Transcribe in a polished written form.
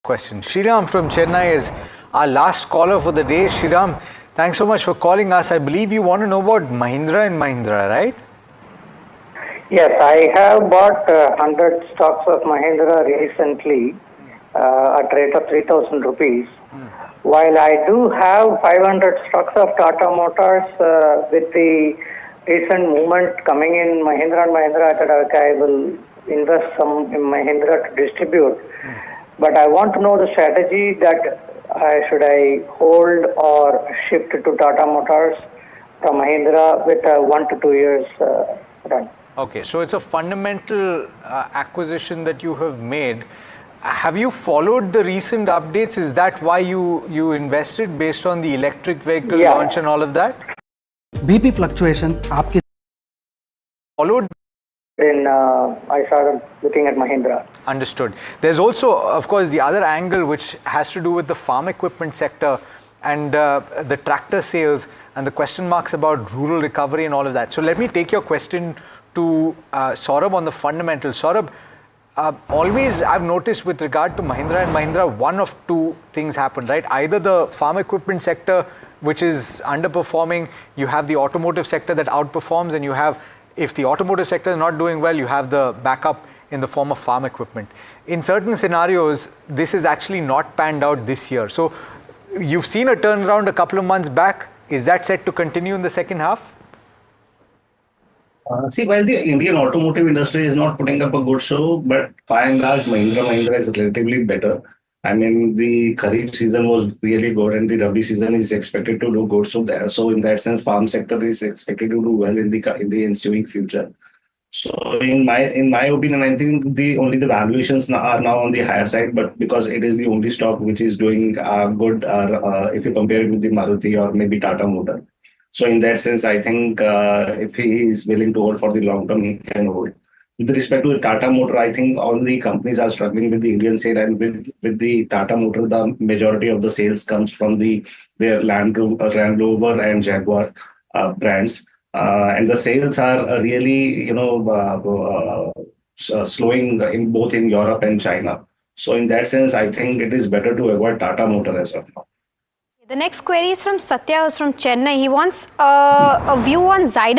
Question. Shriram from Chennai is our last caller for the day. Shriram, thanks so much for calling us. I believe you want to know about Mahindra and Mahindra, right? Yes, I have bought 100 stocks of Mahindra recently at rate of 3,000 rupees. While I do have 500 stocks of Tata Motors with the recent movement coming in Mahindra and Mahindra, I thought I will invest some in Mahindra to distribute. But I want to know the strategy that should I hold or shift to Tata Motors from Mahindra with a 1 to 2 years run. Okay, so it's a fundamental acquisition that you have made. Have you followed the recent updates? Is that why you invested based on the electric vehicle launch and all of that? BP fluctuations आपके Followed? Then I started looking at Mahindra. Understood. There's also, of course, the other angle which has to do with the farm equipment sector and the tractor sales and the question marks about rural recovery and all of that. So let me take your question to Saurabh on the fundamentals. Saurabh, always I've noticed with regard to Mahindra and Mahindra, one of two things happen, right? Either the farm equipment sector, which is underperforming, you have the automotive sector that outperforms, and you have, if the automotive sector is not doing well, you have the backup in the form of farm equipment. In certain scenarios, this is actually not panned out this year. So you've seen a turnaround a couple of months back. Is that set to continue in the second half? See, while the Indian automotive industry is not putting up a good show, but by and large, Mahindra is relatively better. I mean, the Kharif season was really good, and the Rabi season is expected to do good. So in that sense, farm sector is expected to do well in the ensuing future. So in my opinion, I think the valuations are now on the higher side, but because it is the only stock which is doing good, if you compare it with the Maruti or maybe Tata Motor. So in that sense, I think if he is willing to hold for the long term, he can hold. With respect to the Tata Motor, I think all the companies are struggling with the Indian sale, and with the Tata Motor, the majority of the sales comes from their Land Rover and Jaguar brands, and the sales are really slowing in both in Europe and China. So in that sense, I think it is better to avoid Tata Motor as of now. The next query is from Satya, who's from Chennai. He wants a view on Zydus